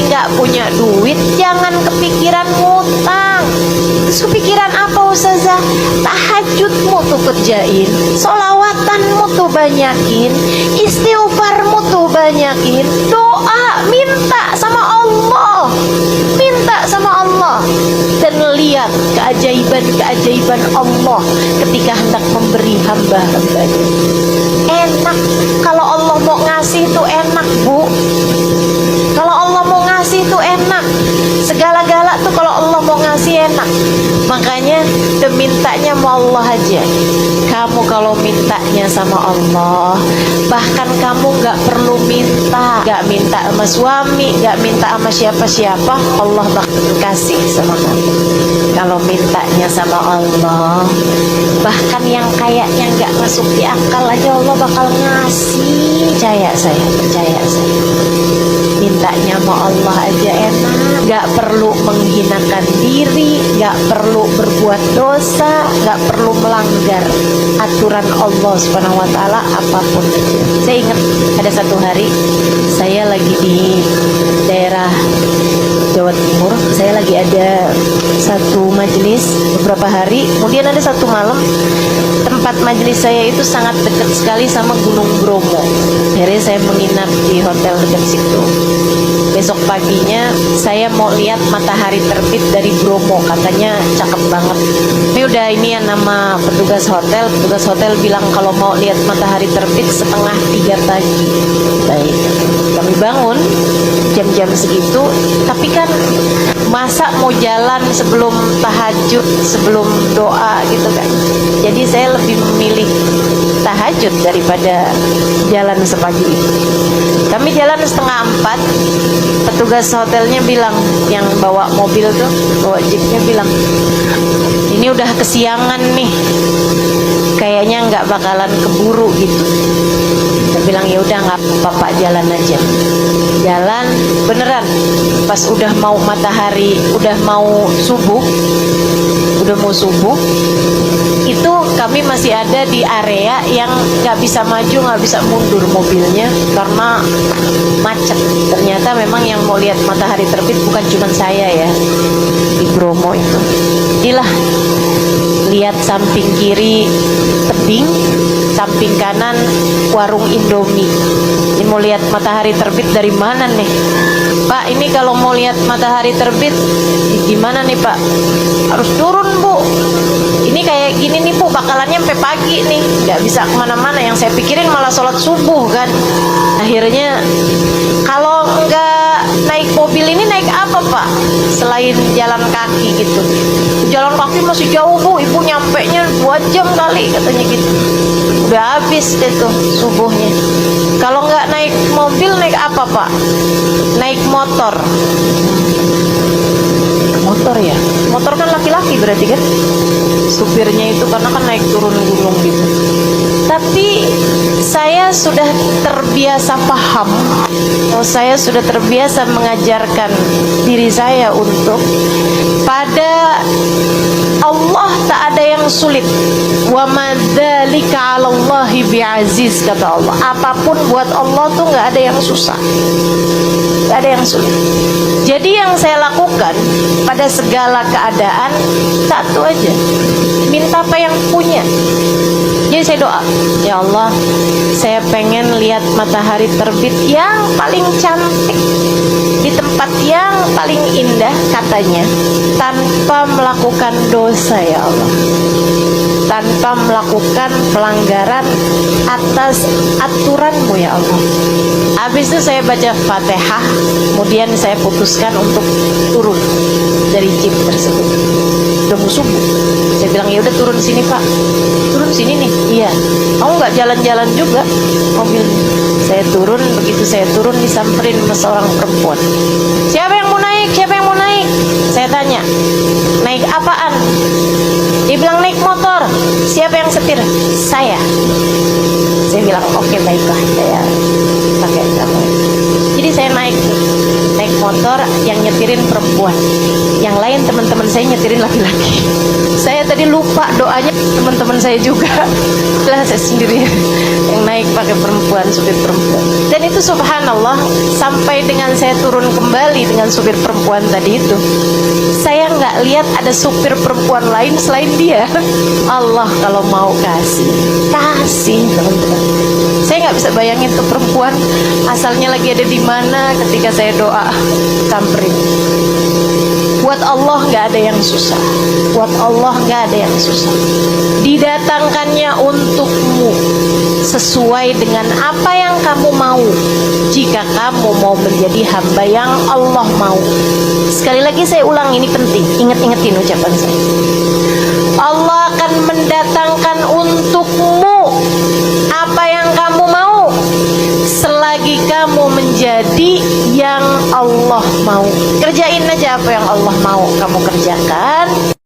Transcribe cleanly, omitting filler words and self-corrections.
nggak punya duit, jangan kepikiran ngutang. Terus kepikiran apa Ustazah? Tahajudmu tuh kerjain, sholawatanmu tuh banyakin, istighfarmu tuh banyakin, doa, minta sama Allah, minta sama Allah. Dan lihat keajaiban-keajaiban Allah ketika hendak memberi hamba-hambanya. Enak kalau Allah mau ngasih tuh enak, Bu. Kalau Allah mau ngasih tuh enak. Segala-gala tuh kalau Allah mau ngasih enak. Makanya mintanya mau Allah aja. Kamu kalau mintanya sama Allah, bahkan kamu gak perlu minta, gak minta sama suami, gak minta sama siapa-siapa, Allah bakal kasih sama kamu. Kalau mintanya sama Allah, bahkan yang kayaknya gak masuk di akal aja Allah bakal ngasih. Percaya saya. Mintanya sama Allah aja enak, gak perlu menghinakan diri, gak perlu berbuat dosa, gak perlu melanggar aturan Allah Subhanahu wa ta'ala apapun itu. Saya ingat ada satu hari saya lagi di daerah Jawa Timur, saya lagi ada satu majelis beberapa hari, kemudian ada satu malam tempat majelis saya itu sangat dekat sekali sama Gunung Bromo. Akhirnya saya menginap di hotel dekat situ. Besok paginya saya mau lihat matahari terbit dari Bromo, katanya cakep banget. Ini ya nama petugas hotel bilang kalau mau lihat matahari terbit 2:30 pagi. Baik, kami bangun jam-jam segitu, tapi kan masa mau jalan sebelum tahajud, sebelum doa gitu kan. Jadi saya lebih memilih tahajud daripada jalan sepagi itu. Kami jalan 3:30, petugas hotelnya bilang, yang bawa mobil tuh, bawa jeepnya bilang, ini udah kesiangan nih, kayaknya nggak bakalan keburu gitu. Saya bilang ya udah nggak apa-apa, jalan aja. Jalan beneran, pas udah mau matahari, udah mau subuh, itu kami masih ada di area yang nggak bisa maju, nggak bisa mundur mobilnya karena macet. Ternyata memang yang mau lihat matahari terbit bukan cuma saya ya di Bromo itu. Inilah, lihat samping kiri tebing, samping kanan warung Indomie. Ini mau lihat matahari terbit dari mana nih Pak? Ini kalau mau lihat matahari terbit gimana nih Pak? Harus turun Bu, ini kayak gini nih Bu, bakalannya sampai pagi nih, nggak bisa kemana-mana. Yang saya pikirin malah sholat subuh kan. Akhirnya kalau nggak naik mobil ini naik apa Pak selain jalan kaki gitu? Jalan kaki masih jauh Bu, Ibu nyampe nya 2 jam kali katanya gitu. Udah habis deh tuh subuhnya. Kalau nggak naik mobil naik apa Pak? Naik motor. Motor ya, motor kan laki-laki berarti kan supirnya itu, karena kan naik turun gunung gitu. Tapi saya sudah terbiasa paham, saya sudah terbiasa mengajarkan diri saya untuk pada Allah tak ada yang sulit. Wa madzalika 'alallahi bi'aziz, kata Allah. Apapun buat Allah tuh nggak ada yang susah, nggak ada yang sulit. Jadi yang saya lakukan pada segala keadaan satu aja, minta apa yang punya. Jadi saya doa, ya Allah, saya pengen lihat matahari terbit yang paling cantik di tempat yang paling indah katanya, tanpa melakukan dosa ya Allah, tanpa melakukan pelanggaran atas aturanmu ya Allah. Habis itu saya baca Fatihah, kemudian saya putuskan untuk turun dari jeep tersebut. Udah mau subuh, saya bilang ya udah turun sini Pak, turun sini nih. Iya, kamu nggak jalan-jalan juga mobil. Saya turun, begitu saya turun disamperin sama seorang perempuan. Siapa yang mau naik? Siapa yang mau naik? Saya tanya, naik apaan? Dia bilang naik motor. Siapa yang setir? Saya. Saya bilang oke, baiklah, saya pakai kamu. Jadi saya naik motor yang nyetirin perempuan, yang lain teman-teman saya nyetirin laki-laki. Saya tadi lupa doanya teman-teman saya juga. Lah saya sendiri yang naik pakai perempuan, supir perempuan. Dan itu subhanallah, sampai dengan saya turun kembali dengan supir perempuan tadi itu, saya nggak lihat ada supir perempuan lain selain dia. Allah kalau mau kasih teman-teman. Saya nggak bisa bayangin tuh perempuan asalnya lagi ada di mana ketika saya doa samperin. Buat Allah nggak ada yang susah. Buat Allah nggak ada yang susah. Didatangkannya untukmu sesuai dengan apa yang kamu mau. Jika kamu mau menjadi hamba yang Allah mau. Sekali lagi saya ulang, ini penting. Ingat-ingatin ucapan saya. Allah akan mendatangkan untukmu apa yang kamu mau selagi kamu menjadi yang Allah mau. Kerjain aja apa yang Allah mau kamu kerjakan.